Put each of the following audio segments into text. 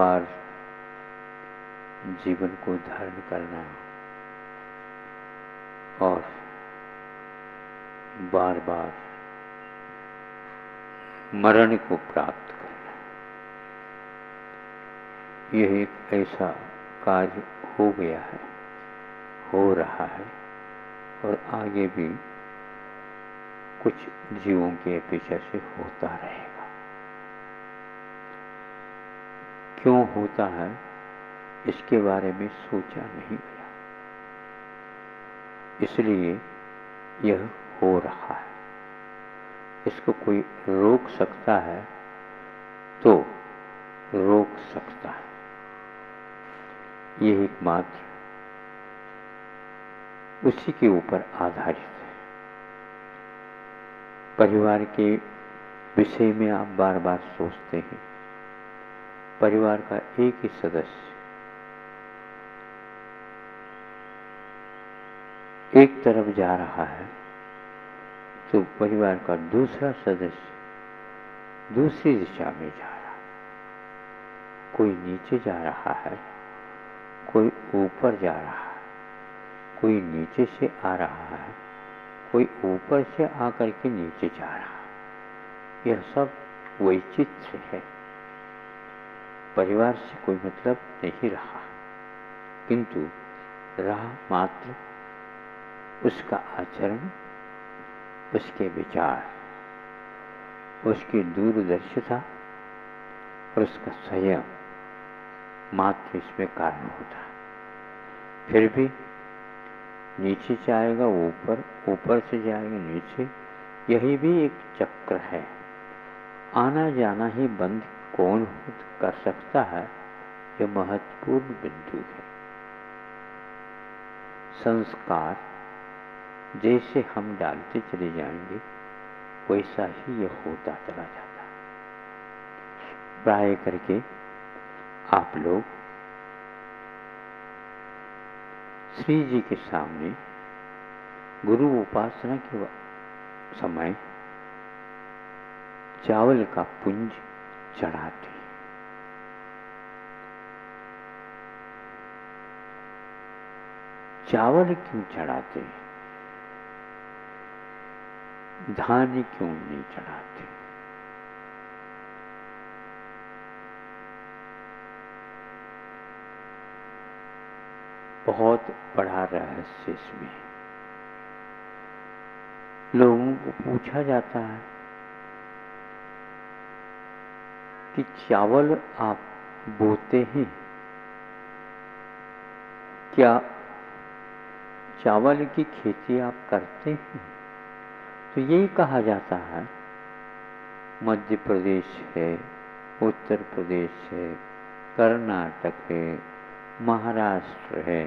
बार जीवन को धारण करना और बार बार मरण को प्राप्त करना, यह एक ऐसा कार्य हो गया है, हो रहा है और आगे भी कुछ जीवों के अपेक्षा से होता रहेगा। क्यों होता है इसके बारे में सोचा नहीं गया, इसलिए यह हो रहा है। इसको कोई रोक सकता है तो रोक सकता है, यह एकमात्र उसी के ऊपर आधारित है। परिवार के विषय में आप बार बार सोचते हैं, परिवार का एक ही सदस्य एक तरफ जा रहा है तो परिवार का दूसरा सदस्य दूसरी दिशा में जा रहा है। कोई नीचे जा रहा है, कोई ऊपर जा रहा है, कोई नीचे से आ रहा है, कोई ऊपर से आकर के नीचे जा रहा है। यह सब वैचित्र्य है, परिवार से कोई मतलब नहीं रहा, किंतु रहा मात्र उसका आचरण, उसके विचार, उसकी दूरदर्शिता और उसका संयम मात्र इसमें कारण होता है। फिर भी नीचे जाएगा ऊपर, ऊपर से जाएगा नीचे, यही भी एक चक्र है। आना जाना ही बंद कौन कर सकता है, यह महत्वपूर्ण बिंदु है। संस्कार जैसे हम डालते चले जाएंगे वैसा ही यह होता चला जाता है। प्राय करके आप लोग श्री जी के सामने गुरु उपासना के समय चावल का पुंज चढ़ाते हैं। चावल क्यों चढ़ाते हैं, धान्य क्यों नहीं चढ़ाते? बहुत बड़ा रहस्य इसमें। लोगों को पूछा जाता है कि चावल आप बोते हैं क्या, चावल की खेती आप करते हैं? तो यही कहा जाता है मध्य प्रदेश है, उत्तर प्रदेश है, कर्नाटक है, महाराष्ट्र है,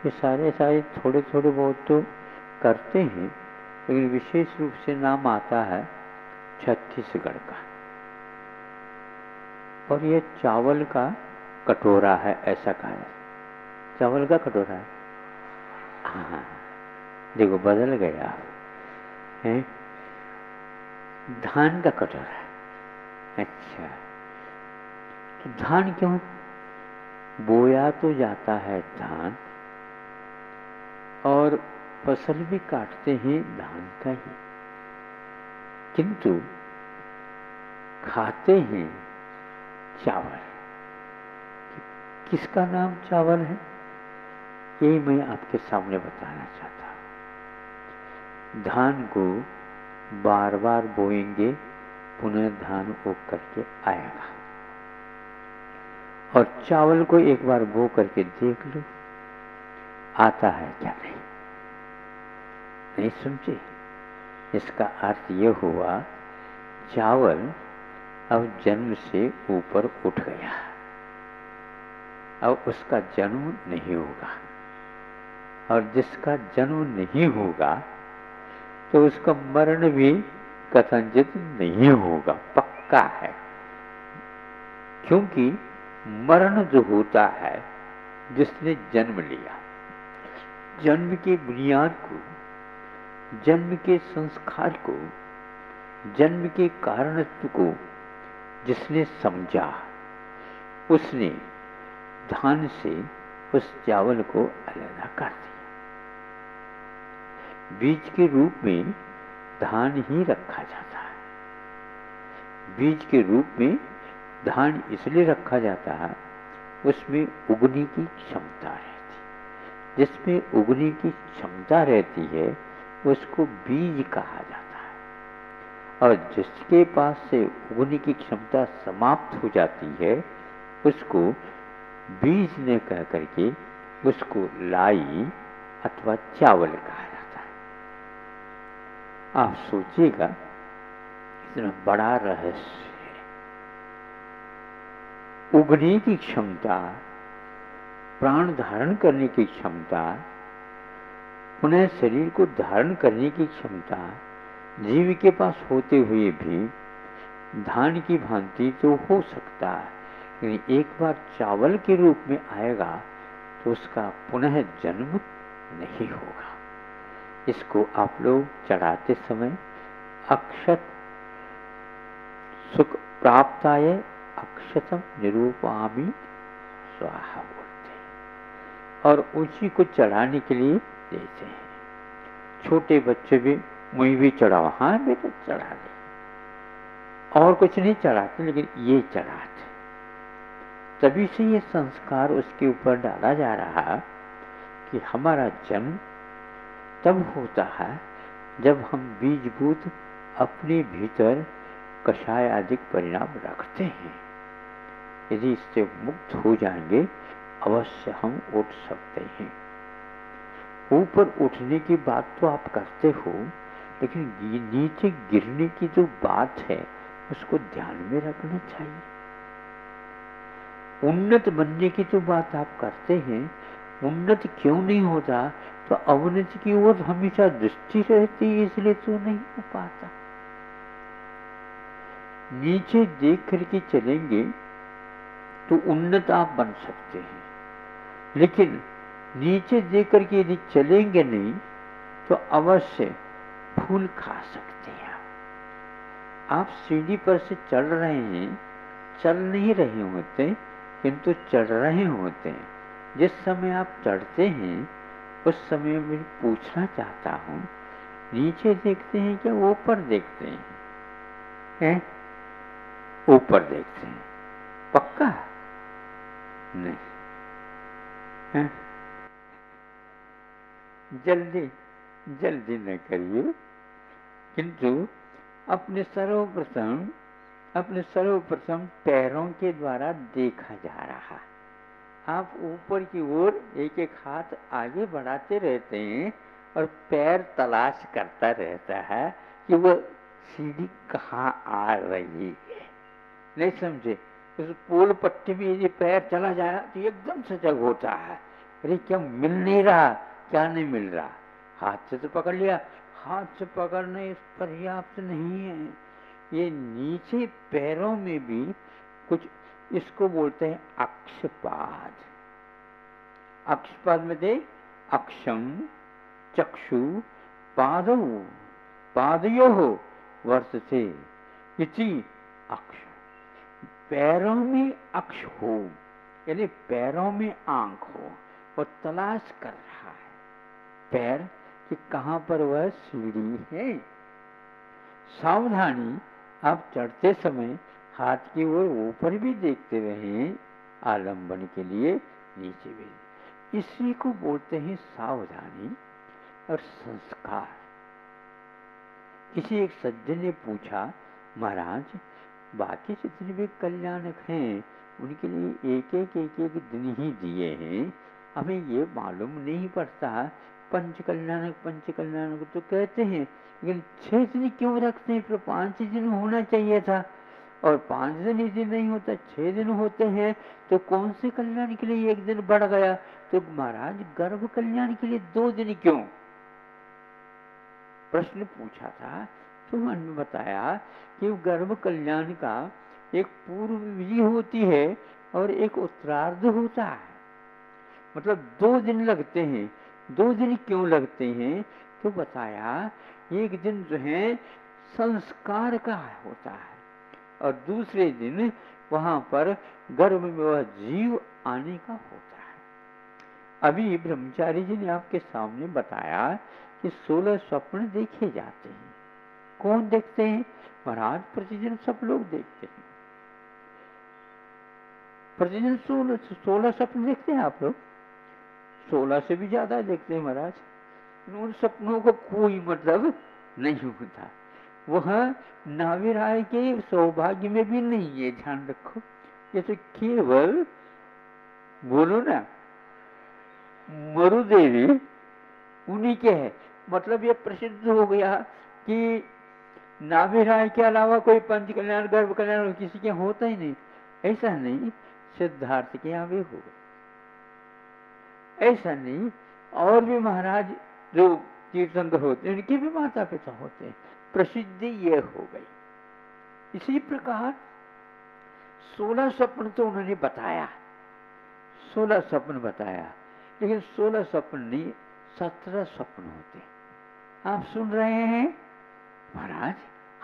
ये सारे थोड़े थोड़े बहुत तो करते हैं, लेकिन विशेष रूप से नाम आता है छत्तीसगढ़ का। और ये चावल का कटोरा है, ऐसा कहा है, चावल का कटोरा है। हाँ देखो बदल गया है, धान का कटोरा है। अच्छा, तो धान क्यों बोया तो जाता है धान, और फसल भी काटते हैं धान का ही, किंतु खाते हैं चावल। किसका नाम चावल है, यही मैं आपके सामने बताना चाहता हूं। धान को बार बार बोएंगे, पुनः धान उग करके आएगा। और चावल को एक बार बो करके देख लो आता है क्या, नहीं समझे? इसका अर्थ यह हुआ चावल अब जन्म से ऊपर उठ गया, अब उसका जन्म नहीं होगा। और जिसका जन्म नहीं होगा तो उसका मरण भी कथनचित नहीं होगा, पक्का है। क्योंकि मरण जो होता है जिसने जन्म लिया, जन्म की बुनियाद को, जन्म के संस्कार को, जन्म के कारणत्व को जिसने समझा, उसने धान से उस चावल को अलग कर दिया। बीज के रूप में धान ही रखा जाता है। बीज के रूप में धान इसलिए रखा जाता है, उसमें उगने की क्षमता रहती है। जिसमें उगने की क्षमता रहती है उसको बीज कहा जाता है, और जिसके पास से उगने की क्षमता समाप्त हो जाती है उसको बीज न कह करके उसको लाई अथवा चावल कहा जाता है। आप सोचिएगा, इतना बड़ा रहस्य है। उगने की क्षमता, प्राण धारण करने की क्षमता, पुनः शरीर को धारण करने की क्षमता जीव के पास होते हुए भी धान की भांति तो हो सकता है, लेकिन एक बार चावल के रूप में आएगा तो उसका पुनः जन्म नहीं होगा। इसको आप लोग चढ़ाते समय अक्षत सुख प्राप्ताय अक्षतम निरूपामि स्वाहा बोलते हैं, और उसी को चढ़ाने के लिए देते हैं। छोटे बच्चे भी मुझे भी चढ़ाओ, हाँ बेटा चढ़ा दे, और कुछ नहीं चढ़ाते लेकिन ये चढ़ाते। तभी से ये संस्कार उसके ऊपर डाला जा रहा कि हमारा जन्म तब होता है जब हम बीजभूत अपने भीतर कषाय आदि परिणाम रखते हैं। यदि इससे मुक्त हो जाएंगे अवश्य हम उठ सकते हैं। ऊपर उठने की बात तो आप करते हो, लेकिन नीचे गिरने की जो बात है उसको ध्यान में रखना चाहिए। उन्नत बनने की जो बात आप करते हैं, उन्नत क्यों नहीं होता? तो अवनति की ओर हमेशा दृष्टि रहती है, इसलिए तो नहीं हो पाता। नीचे देख करके चलेंगे तो उन्नत आप बन सकते हैं, लेकिन नीचे देख करके यदि चलेंगे नहीं तो अवश्य फूल खा सकते हैं। आप सीढ़ी पर से चढ़ रहे हैं, चल नहीं रहे होते किंतु चढ़ रहे होते हैं। जिस समय आप चढ़ते हैं उस समय मैं पूछना चाहता हूँ, नीचे देखते हैं क्या ऊपर देखते हैं? ऊपर देखते हैं, पक्का नहीं है? जल्दी जल्दी न करिए, किंतु अपने सर्वप्रथम पैरों के द्वारा देखा जा रहा। आप ऊपर की ओर एक एक हाथ आगे बढ़ाते रहते हैं और पैर तलाश करता रहता है कि वो सीढ़ी कहाँ आ रही है। नहीं समझे? उस पोल पट्टी में यदि पैर चला जाए तो एकदम सजग होता है, अरे क्या मिल नहीं रहा, क्या नहीं मिल रहा। हाथ से तो पकड़ लिया, हाथ से पकड़ना इस पर्याप्त नहीं है। ये नीचे पैरों में भी कुछ, इसको बोलते हैं अक्षपाद। अक्षपाद में दे अक्षम चक्षु पादौ पादयोः वर्तते इति अक्ष। पैरों में अक्ष हो, यानी पैरों में आंख हो, और तलाश कर रहा है पैर कि कहां पर वह सीढ़ी है। सावधानी, आप चढ़ते समय हाथ की ओर ऊपर भी देखते रहे आलंबन के लिए, नीचे भी। इसी को बोलते हैं सावधानी और संस्कार। किसी एक सज्जन ने पूछा, महाराज बाकी जितने भी कल्याणक हैं उनके लिए एक एक दिन ही दिए हैं, हमें ये मालूम नहीं पड़ता। पंच कल्याणक तो कहते हैं, लेकिन 6 दिन क्यों रखते हैं? फिर 5 दिन होना चाहिए था, और 5 दिन यदि नहीं होता 6 दिन होते हैं, तो कौन से कल्याण के लिए 1 दिन बढ़ गया? तो महाराज गर्भ कल्याण के लिए 2 दिन क्यों? प्रश्न पूछा था, तो उन्होंने बताया कि गर्भ कल्याण का एक पूर्व विधि होती है और एक उत्तरार्ध होता है। मतलब 2 दिन लगते हैं। 2 दिन क्यों लगते हैं? तो बताया, 1 दिन जो है संस्कार का होता है और दूसरे दिन वहां पर गर्भ में वह जीव आने का होता है। अभी ब्रह्मचारी जी ने आपके सामने बताया कि 16 स्वप्न देखे जाते हैं। कौन देखते हैं? महाराज प्रतिदिन सब लोग देखते हैं। प्रतिदिन 16 स्वप्न देखते हैं आप लोग? 16 से भी ज्यादा देखते हैं महाराज। उन सपनों को कोई मतलब नहीं होता। वह नाविराय के सौभाग्य में भी नहीं है, ध्यान रखो। ये तो केवल बोलो ना मरुदेवी उन्हीं के है। मतलब ये प्रसिद्ध हो गया कि नाभिराय के अलावा कोई पंच कल्याण गर्भ कल्याण किसी के होता ही नहीं। ऐसा नहीं, सिद्धार्थ के यहाँ भी हो गए। ऐसा नहीं, और भी महाराज जो तीर्थंकर होते हैं उनके भी माता पिता होते हैं। प्रसिद्धि ये हो गई। इसी प्रकार 16 स्वप्न तो उन्होंने बताया, 16 स्वप्न बताया, लेकिन 16 स्वप्न नहीं 17 स्वप्न होते। आप सुन रहे हैं महाराज?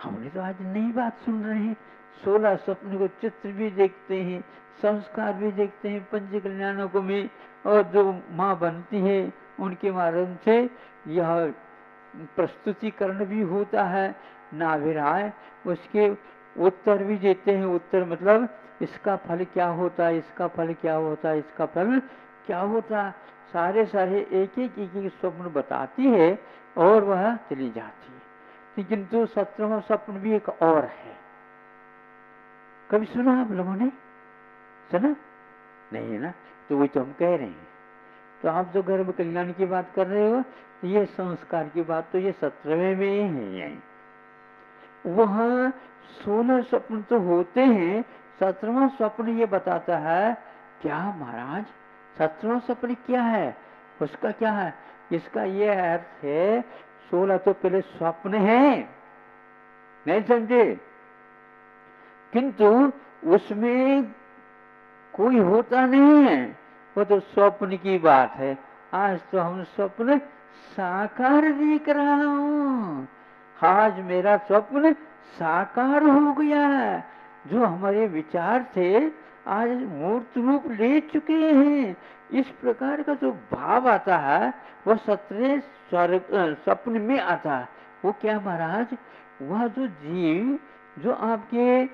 हमने तो आज नई बात सुन रहे हैं। 16 स्वप्न को चित्र भी देखते हैं, संस्कार भी देखते हैं पंच कल्याणों को में, और जो माँ बनती है उनके माध्यम से यह प्रस्तुतिकरण भी होता है। नाभिराय उसके उत्तर भी देते हैं। उत्तर मतलब इसका फल क्या होता है, इसका फल क्या होता है, इसका फल क्या होता है। सारे एक एक स्वप्न बताती है और वह चली जाती है। लेकिन तो 17वां स्वप्न भी एक और है। कभी सुना आप लोगों ने? सुना नहीं है ना? तो वही तो हम कह रहे हैं। तो आप जो गर्भ कल्याण की बात कर रहे हो, ये संस्कार की बात तो ये 17वें में है। वहां 16 स्वप्न तो होते हैं। 17वां स्वप्न ये बताता है क्या महाराज? 17वां स्वप्न क्या है, उसका क्या है? इसका ये अर्थ है 16 तो पहले स्वप्न है, नहीं समझे? किंतु उसमें कोई होता नहीं है, वो तो स्वप्न की बात है। आज तो हम स्वप्न साकार देख रहा हूं। आज मेरा स्वप्न साकार हो गया है। जो हमारे विचार थे आज मूर्त रूप ले चुके हैं। इस प्रकार का जो भाव आता है वह 17 स्वप्न में आता है। वो क्या महाराज? वह जो जीव जो आपके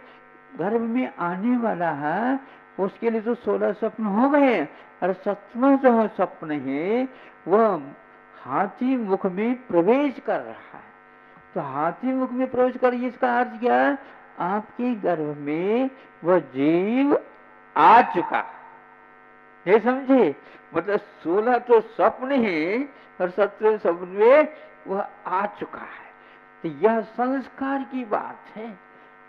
गर्भ में आने वाला है उसके लिए तो 16 स्वप्न हो गए, और 17वां जो स्वप्न है वह हाथी मुख में प्रवेश कर रहा है। तो हाथी मुख में प्रवेश कर, इसका अर्थ क्या है? आपके गर्भ में वह जीव आ चुका, ये समझे? मतलब 16 तो स्वप्न है और 17वें स्वप्न में वह आ चुका है। तो यह संस्कार की बात है।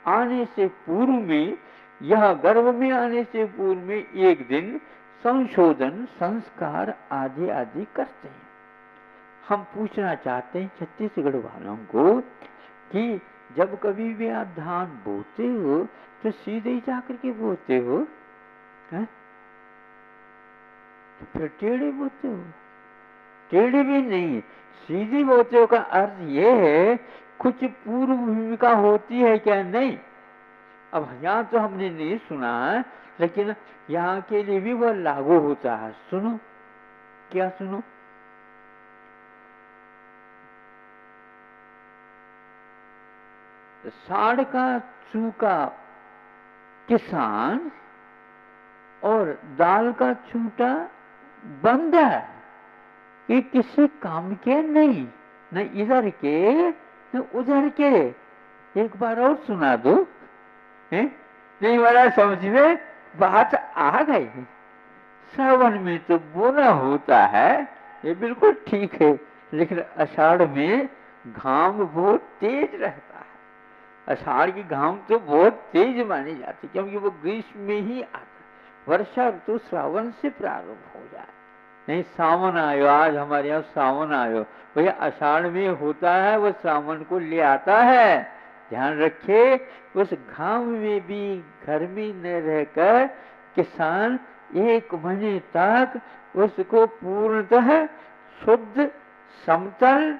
आने से पूर्व में, यह गर्भ में आने से पूर्व में एक दिन संशोधन संस्कार आदि आदि करते हैं। हम पूछना चाहते हैं छत्तीसगढ़ वालों को कि जब कभी भी आप धान बोते हो तो सीधे ही जाकर के बोते हो, है? तो फिर टेढ़े बोते हो? टेढ़े भी नहीं, सीधी बोते हो का अर्थ ये है कुछ पूर्व भूमिका होती है क्या? नहीं। अब यहाँ तो हमने नहीं सुना है, लेकिन यहाँ के लिए भी वह लागू होता है। सुनो, क्या सुनो? साढ़ का चूका किसान और दाल का छूटा बंदा, ये किसी काम के नहीं, न इधर के न उधर के। एक बार और सुना दो, है? नहीं महाराज, समझ में बात आ गई। श्रावण में तो बोना होता है, ये बिल्कुल ठीक है, लेकिन आषाढ़ में घाम बहुत तेज रहता है। आषाढ़ की घाम तो बहुत तेज मानी जाती है, क्योंकि वो ग्रीष्म में ही आता है। वर्षा ऋतु श्रावण से प्रारंभ हो जाए। नहीं सावन आयो, आज हमारे यहाँ सावन आयो, भैया आषाढ़ में होता है, वो श्रावण को ले आता है। ध्यान रखे, उस घाम में भी घर में न रहकर किसान 1 महीने तक उसको पूर्णतः शुद्ध समतल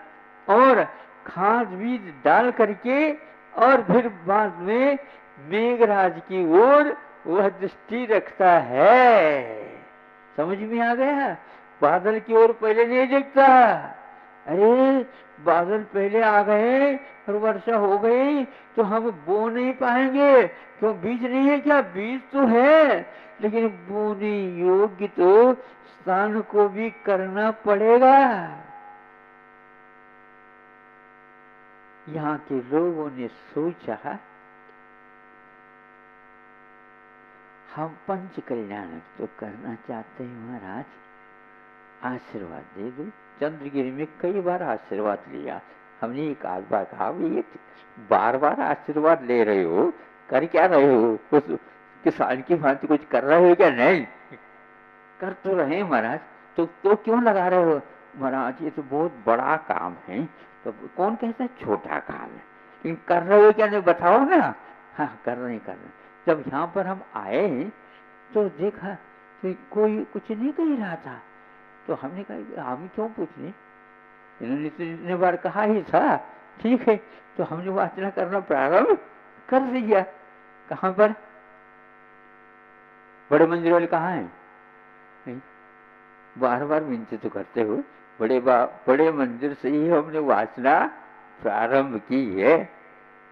और खाद बीज डाल करके, और फिर बाद में मेघराज की ओर वह दृष्टि रखता है। समझ में आ गया? बादल की ओर पहले नहीं देखता। अरे बादल पहले आ गए और वर्षा हो गई तो हम बो नहीं पाएंगे, क्यों? बीज नहीं है क्या? बीज तो है, लेकिन बोने योग्य तो स्थान को भी करना पड़ेगा। यहाँ के लोगों ने सोचा हम पंच कल्याणक तो करना चाहते हैं महाराज, आशीर्वाद दे दो। चंद्रगिरी में कई बार आशीर्वाद लिया हमने, एक आध बार कहा ये बार बार आशीर्वाद ले रहे हो, कर क्या रहे हो? कुछ किसान की भांति कुछ कर रहे हो क्या? नहीं कर तो रहे महाराज, तो क्यों लगा रहे हो? महाराज ये तो बहुत बड़ा काम है। तो कौन कहता है छोटा काम है, लेकिन कर रहे हो क्या? नहीं बताओ ना। हाँ कर रहे कर रहे। जब यहाँ पर हम आए तो देखा तो कोई कुछ नहीं कह रहा था, तो हमने कहा हम क्यों पूछने, इन्होंने तो इतने बार कहा ही था। ठीक है, तो हमने वाचना करना प्रारंभ कर दिया। कहाँ पर? बड़े मंदिर वाले कहाँ है? बार बार विनती तो करते हो, बड़े मंदिर से ही हमने वाचना प्रारंभ की है।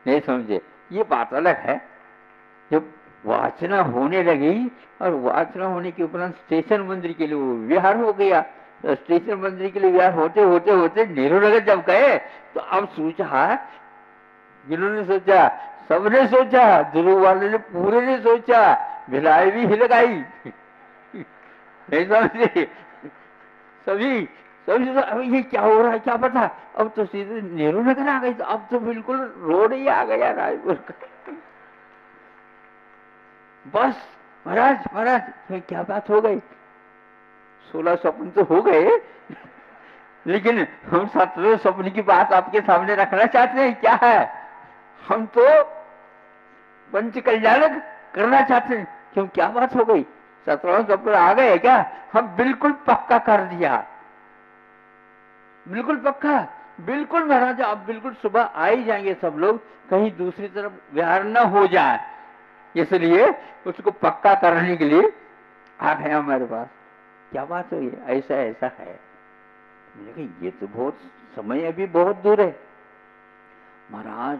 नहीं समझे? ये बात अलग है। जब वाचना होने लगी और वाचना होने के उपरांत स्टेशन मंदिर के लिए वो विहार हो गया, तो स्टेशन मंदिर के लिए विहार होते होते होते नेहरू नगर जब गए तो अब सोचा, जिन्होंने सोचा सबने सोचा, ध्रुव वाले ने पूरे ने सोचा, भिलाई भी हिल गई। नहीं समझे? सभी सभी अब ये क्या हो रहा है क्या पता। अब तो सीधे नेहरू नगर आ गई, तो अब तो बिल्कुल रोड ही आ गया रायपुर का। बस महाराज महाराज क्या बात हो गई? 16 स्वप्न तो हो गए, लेकिन हम 17वें स्वप्न की बात आपके सामने रखना चाहते हैं। क्या है? हम तो पंच कल्याणक करना चाहते हैं। क्यों क्या बात हो गई? 17वां स्वप्न आ गए क्या? हम बिल्कुल पक्का कर दिया, बिल्कुल पक्का, बिल्कुल महाराज। आप बिल्कुल सुबह आ ही जाएंगे सब लोग, कहीं दूसरी तरफ विहार न हो जाए, इसलिए उसको पक्का करने के लिए आ गए हमारे पास। क्या बात हुई? ऐसा ऐसा है। मैंने कहा ये तो बहुत समय अभी बहुत दूर है महाराज,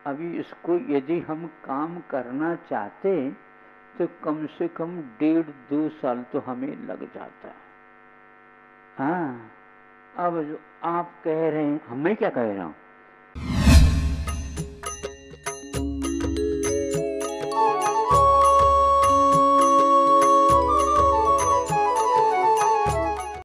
अभी इसको यदि हम काम करना चाहते तो कम से कम 1.5-2 साल तो हमें लग जाता है। हाँ अब जो आप कह रहे हैं, मैं क्या कह रहा हूँ,